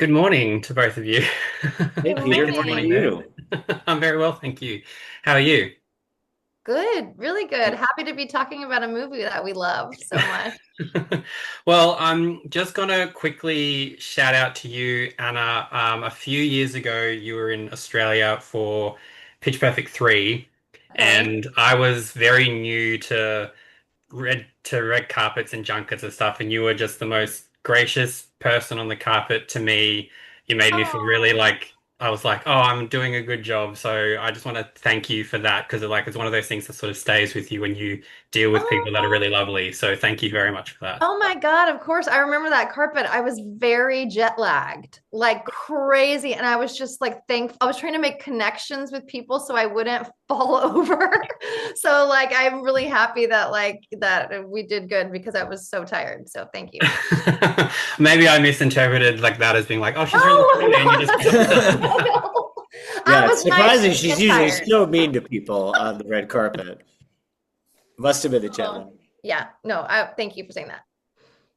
Good morning to both of you. Hey I Good think Peter, it's how are morning. morning there. you? I'm very well, thank you. How are you? Good, really good. Happy to be talking about a movie that we love so much. Well, I'm just gonna quickly shout out to you, Anna. A few years ago, you were in Australia for Pitch Perfect 3, Okay. and I was very new to red carpets and junkets and stuff, and you were just the most gracious person on the carpet to me. You made me feel really Oh, like I was like, oh, I'm doing a good job. So I just want to thank you for that because it's one of those things that sort of stays with you when you deal with people that are really oh, lovely. So thank you very much for that. oh my God, of course. I remember that carpet. I was very jet lagged, like crazy. And I was just like, I was trying to make connections with people so I wouldn't fall over. So like, I'm really happy that that we did good because I was so tired. So thank you. Maybe I misinterpreted like that as being like, oh, she's really Oh, lovely, and you no, just that's got no. I Yeah, it's was nice surprising. She's and usually tired. so mean to people on the red carpet. Must have been the jet lag. Oh, yeah. No, I thank you for saying that.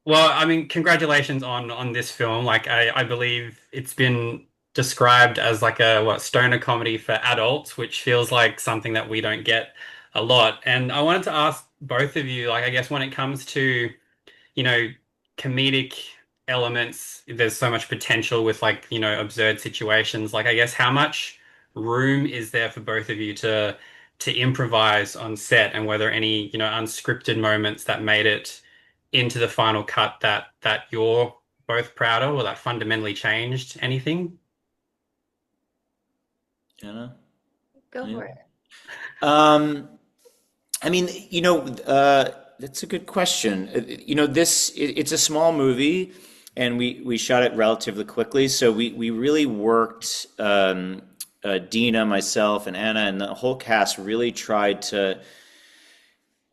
Well, I mean, congratulations on this film. Like I believe it's been described as like a stoner comedy for adults, which feels like something that we don't get a lot. And I wanted to ask both of you, like I guess when it comes to, you know, comedic elements, there's so much potential with like, absurd situations. Like I guess how much room is there for both of you to improvise on set and whether any, unscripted moments that made it into the final cut that you're both proud of or that fundamentally changed anything? Anna? Go Yeah. for it. Um, I mean, that's a good question. It's a small movie, and we shot it relatively quickly. So we really worked. Deena, myself, and Anna, and the whole cast really tried to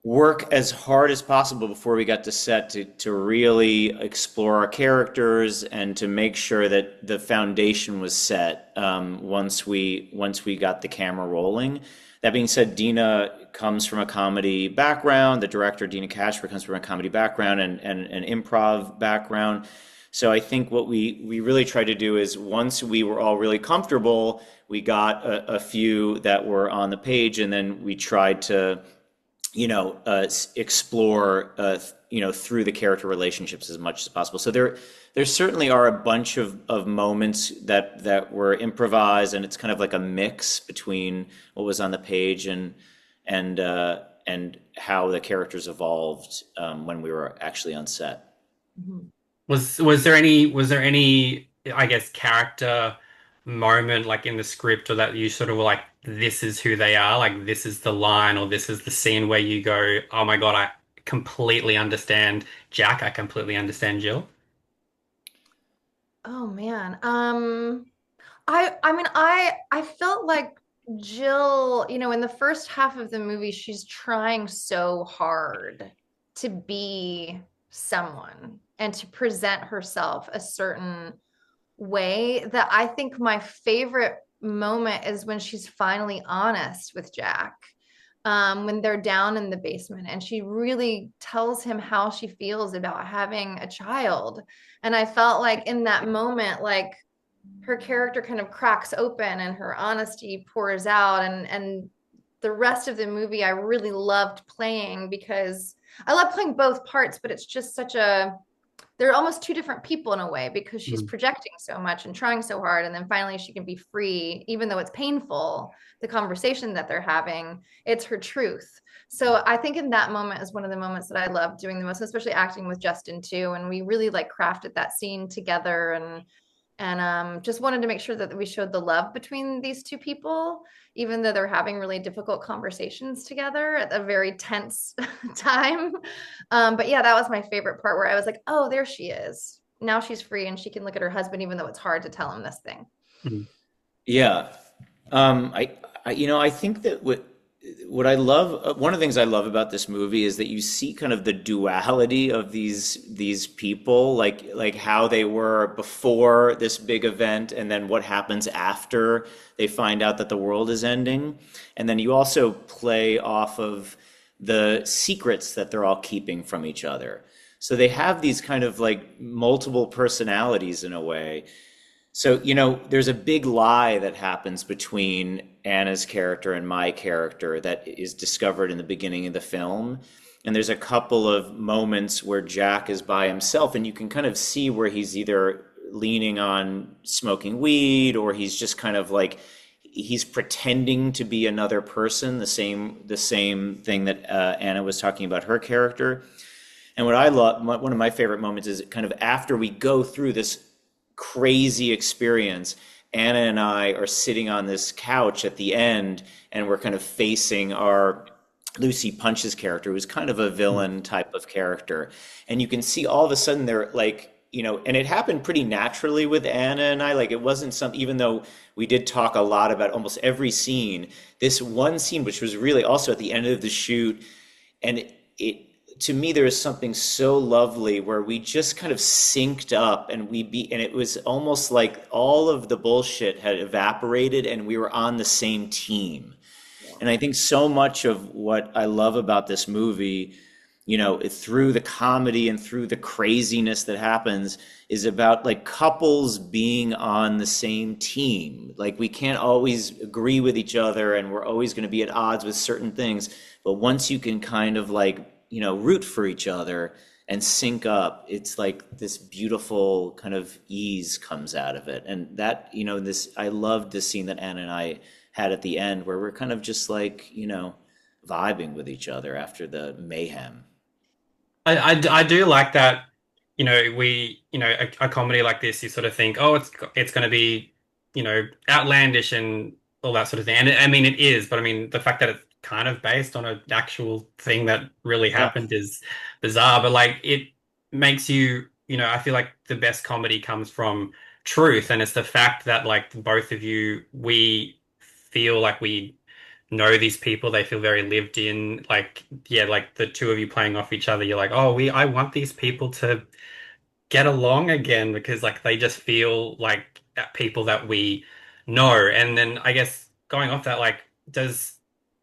work as hard as possible before we got to set to really explore our characters and to make sure that the foundation was set once we got the camera rolling. That being said, Deena comes from a comedy background. The director, Deena Kashper, comes from a comedy background and an improv background. So I think what we really tried to do is once we were all really comfortable, we got a few that were on the page, and then we tried to explore, through the character relationships as much as possible. So there certainly are a bunch of moments that were improvised, and it's kind of like a mix between what was on the page and how the characters evolved when we were actually on set. Mhm. Was there any I guess character moment like in the script or that you sort of were like this is who they are, like this is the line or this is the scene where you go, oh my God, I completely understand Jack, I completely understand Jill? Oh man. I mean I felt like Jill, in the first half of the movie, she's trying so hard to be someone and to present herself a certain way that I think my favorite moment is when she's finally honest with Jack. When they're down in the basement and she really tells him how she feels about having a child. And I felt like in that moment, like her character kind of cracks open and her honesty pours out. And the rest of the movie I really loved playing because I love playing both parts, but it's just such a they're almost two different people in a way because she's Mm. projecting so much and trying so hard, and then finally she can be free even though it's painful. The conversation that they're having, it's her truth. So I think in that moment is one of the moments that I love doing the most, especially acting with Justin too, and we really like crafted that scene together. And just wanted to make sure that we showed the love between these two people, even though they're having really difficult conversations together at a very tense time. But yeah, that was my favorite part where I was like, oh, there she is. Now she's free and she can look at her husband, even though it's hard to tell him this thing. Mm. Yeah. I think that what I love, one of the things I love about this movie is that you see kind of the duality of these people, like how they were before this big event, and then what happens after they find out that the world is ending, and then you also play off of the secrets that they're all keeping from each other. So they have these kind of like multiple personalities in a way, So, there's a big lie that happens between Anna's character and my character that is discovered in the beginning of the film. And there's a couple of moments where Jack is by himself, and you can kind of see where he's either leaning on smoking weed, or he's just kind of like he's pretending to be another person, the same thing that Anna was talking about her character. And what I love, one of my favorite moments is kind of after we go through this crazy experience, Anna and I are sitting on this couch at the end, and we're kind of facing our Lucy Punch's character, who's kind of a villain type of character. And you can see all of a sudden they're like, and it happened pretty naturally with Anna and I. Like it wasn't some, even though we did talk a lot about almost every scene, this one scene, which was really also at the end of the shoot, and it to me there was something so lovely where we just kind of synced up, and it was almost like all of the bullshit had evaporated and we were on the same team. And I think so much of what I love about this movie, through the comedy and through the craziness that happens, is about like couples being on the same team. Like we can't always agree with each other, and we're always going to be at odds with certain things. But once you can kind of like, root for each other and sync up, it's like this beautiful kind of ease comes out of it. And that, I loved this scene that Anna and I had at the end where we're kind of just like, vibing with each other after the mayhem. I do like that, a comedy like this, you sort of think, oh, it's going to be, outlandish and all that sort of thing. And I mean, it is, but I mean, the fact that it's kind of based on an actual thing that really Yeah. happened is bizarre. But like, it makes you, I feel like the best comedy comes from truth, and it's the fact that like both of you, we feel like we know these people. They feel very lived in. Like, yeah, like the two of you playing off each other. You're like, oh, I want these people to get along again because like they just feel like people that we know. And then I guess going off that, like, does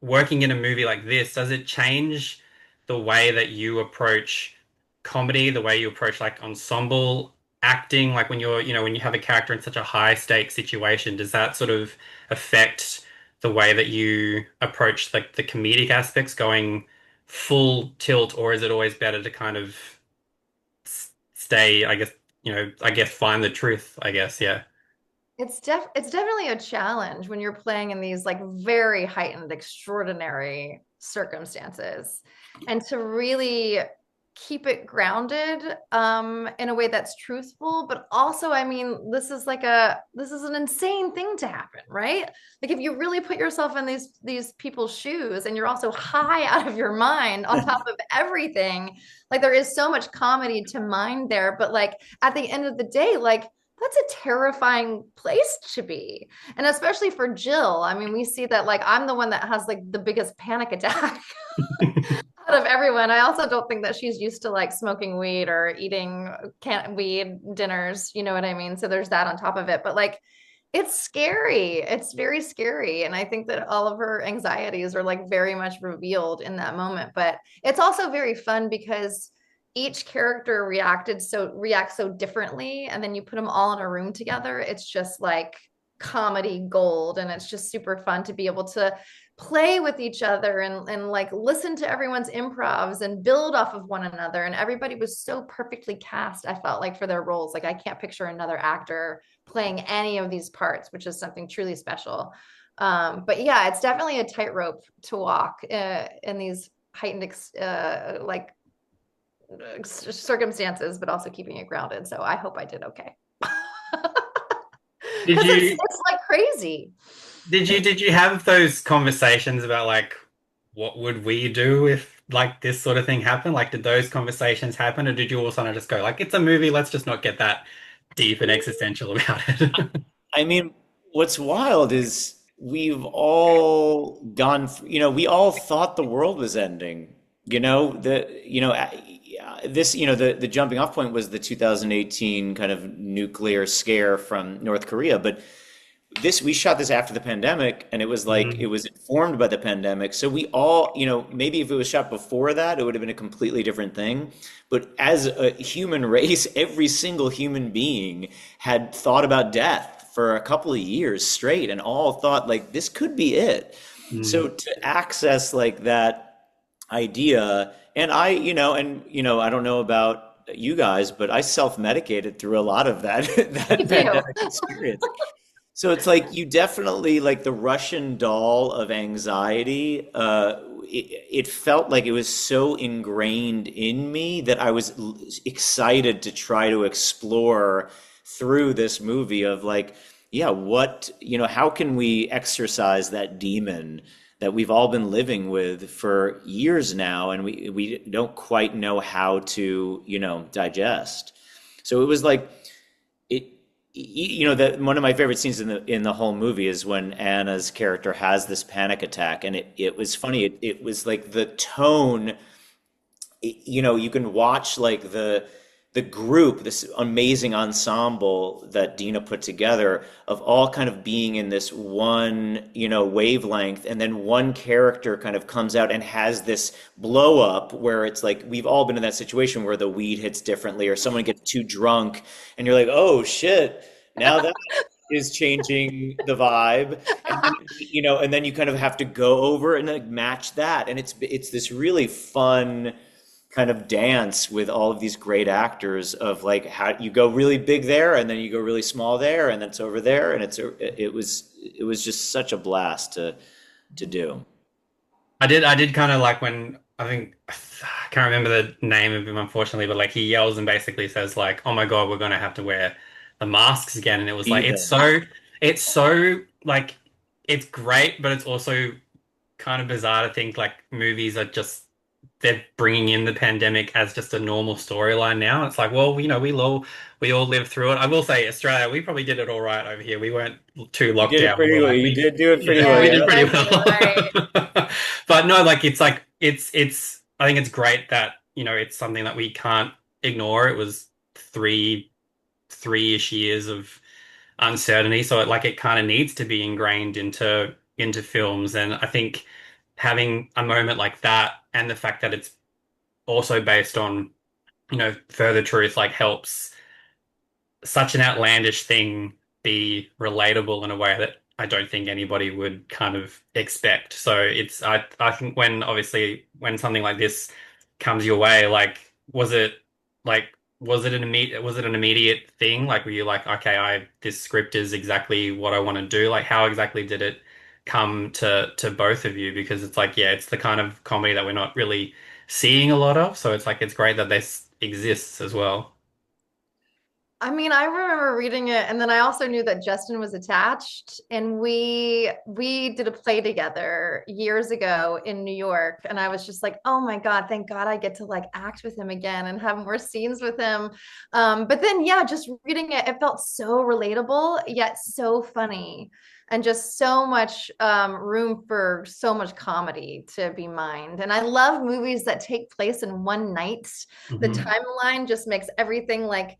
working in a movie like this, does it change the way that you approach comedy, the way you approach like ensemble acting? Like when you're, when you have a character in such a high stakes situation, does that sort of affect the way that you approach like the comedic aspects going full tilt, or is it always better to kind of stay, I guess, I guess find the truth, I guess, yeah. It's definitely a challenge when you're playing in these like very heightened, extraordinary circumstances, and to really keep it grounded in a way that's truthful, but also, I mean, this is an insane thing to happen, right? Like if you really put yourself in these people's shoes, and you're also high out of your mind on top of everything, like there is so much comedy to mind there, but like at the end of the day, like that's a terrifying place to be. And especially for Jill, I mean, we see that like I'm the one that has like the biggest panic attack out of everyone. I also don't think that she's used to like smoking weed or eating can weed dinners, you know what I mean? So there's that on top of it. But like it's scary. It's very scary. And I think that all of her anxieties are like very much revealed in that moment. But it's also very fun because each character reacts so differently, and then you put them all in a room together. It's just like comedy gold, and it's just super fun to be able to play with each other and like listen to everyone's improvs and build off of one another. And everybody was so perfectly cast, I felt like, for their roles. Like I can't picture another actor playing any of these parts, which is something truly special. But yeah, it's definitely a tightrope to walk in these heightened like circumstances, but also keeping it grounded. So I hope I did okay. Did Because you it's like crazy. did you have those conversations about like what would we do if like this sort of thing happened? Like did those conversations happen, or did you all kind of just go like it's a movie, let's just not get that deep and existential about it? I mean, what's wild is we've all gone through, we all thought the world was ending. This, the jumping off point was the 2018 kind of nuclear scare from North Korea, but this we shot this after the pandemic, and it was like it Mhm. was informed by the pandemic. So we all, maybe if it was shot before that, it would have been a completely different thing. But as a human race, every single human being had thought about death for a couple of years straight, and all thought like this could be it. So Mm. to access like that idea, and I don't know about you guys, but I self-medicated through a lot of that Me that too. pandemic experience. So it's like you definitely like the Russian doll of anxiety. It felt like it was so ingrained in me that I was excited to try to explore through this movie of like, yeah, how can we exercise that demon that we've all been living with for years now, and we don't quite know how to, digest. So it was like it that one of my favorite scenes in the whole movie is when Anna's character has this panic attack, and it was funny. It was like the tone. You can watch like the group, this amazing ensemble that Deena put together of all kind of being in this one, wavelength, and then one character kind of comes out and has this blow up where it's like we've all been in that situation where the weed hits differently or someone gets too drunk and you're like, oh shit, now that is changing the vibe. And then, and then you kind of have to go over and like match that. And it's this really fun kind of dance with all of these great actors of like how you go really big there and then you go really small there and then it's over there, and it was just such a blast to do. I did kind of like when I think I can't remember the name of him unfortunately, but like he yells and basically says like, "Oh my God, we're gonna have to wear the masks again." And it was like Even. it's so like it's great, but it's also kind of bizarre to think like movies are just they're bringing in the pandemic as just a normal storyline now. It's like, well, we all lived through it. I will say, Australia, we probably did it all right over here. We weren't too You locked did it down. We pretty were well. like, You did do it pretty yeah, well. we Yeah, did you Yeah. pretty guys did it right. well. But no, like it's. I think it's great that it's something that we can't ignore. It was three-ish years of uncertainty. So it kind of needs to be ingrained into films. And I think having a moment like that and the fact that it's also based on, further truth, like helps such an outlandish thing be relatable in a way that I don't think anybody would kind of expect. So I think when something like this comes your way, like was it an immediate thing? Like were you like, okay, I this script is exactly what I want to do? Like how exactly did it come to both of you? Because it's like, yeah, it's the kind of comedy that we're not really seeing a lot of. So it's like it's great that this exists as well. I mean, I remember reading it, and then I also knew that Justin was attached, and we did a play together years ago in New York, and I was just like, oh my God, thank God I get to like act with him again and have more scenes with him. But then yeah, just reading it, it felt so relatable, yet so funny. And just so much room for so much comedy to be mined. And I love movies that take place in one night. The Mhm. timeline just makes everything like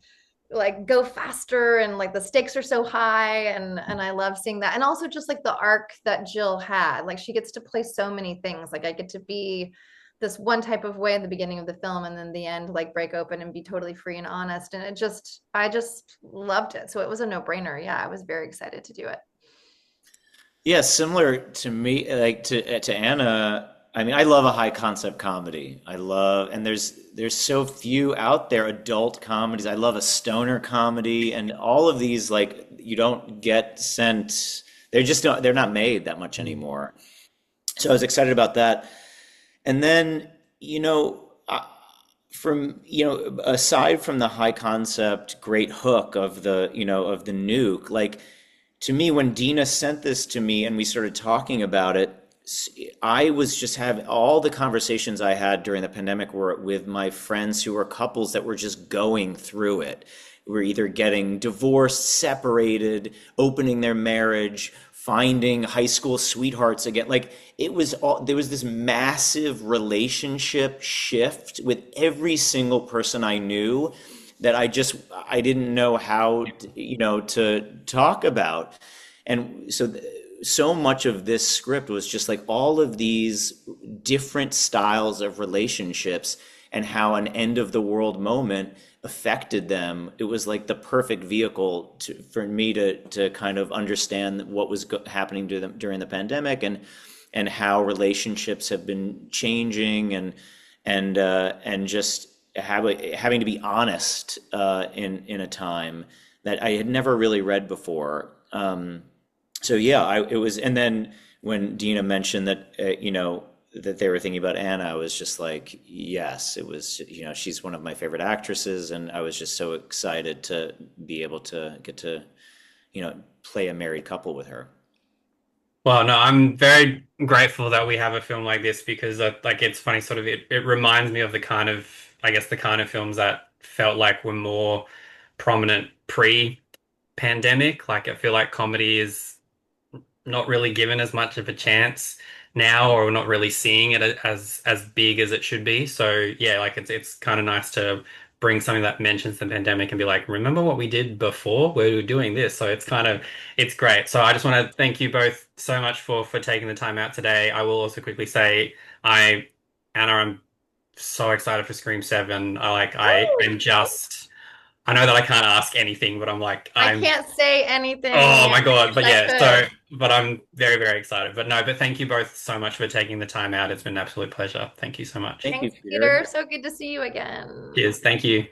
go faster, and like the stakes are so high, and I love seeing that. And also just like the arc that Jill had, like she gets to play so many things. Like I get to be this one type of way in the beginning of the film, and then the end like break open and be totally free and honest, and I just loved it. So it was a no-brainer. Yeah, I was very excited to do it. Yeah, similar to me, like to Anna. I mean, I love a high concept comedy. And there's so few out there adult comedies. I love a stoner comedy, and all of these like you don't get sent. They're not made that much anymore. So I was excited about that. And then, from aside from the high concept great hook of the nuke, like to me, when Dina sent this to me and we started talking about it, I was just having all the conversations I had during the pandemic were with my friends who were couples that were just going through it. Were either getting divorced, separated, opening their marriage, finding high school sweethearts again. Like there was this massive relationship shift with every single person I knew that I didn't know how to talk about. And so much of this script was just like all of these different styles of relationships and how an end of the world moment affected them. It was like the perfect vehicle for me to kind of understand what was happening to them during the pandemic, and how relationships have been changing, and just having to be honest in a time that I had never really read before. So yeah, it was, and then when Deena mentioned that, that they were thinking about Anna, I was just like, yes, it was, she's one of my favorite actresses, and I was just so excited to be able to get to, play a married couple with her. Well, no, I'm very grateful that we have a film like this because like it's funny, sort of it reminds me of the kind of I guess the kind of films that felt like were more prominent pre-pandemic. Like I feel like comedy is not really given as much of a chance now, or not really seeing it as big as it should be. So yeah, like it's kind of nice to bring something that mentions the pandemic and be like, remember what we did before? We were doing this. So it's great. So I just want to thank you both so much for taking the time out today. I will also quickly say I Anna, I'm so excited for Scream 7. I'm just I know that I can't ask anything, but I I'm can't say anything. oh my I God. wish But I yeah, could. but I'm very, very excited. But no, but thank you both so much for taking the time out. It's been an absolute pleasure. Thank you so much. Thank you, Thanks, Peter. Peter. So good to see you again. Cheers. Thank you.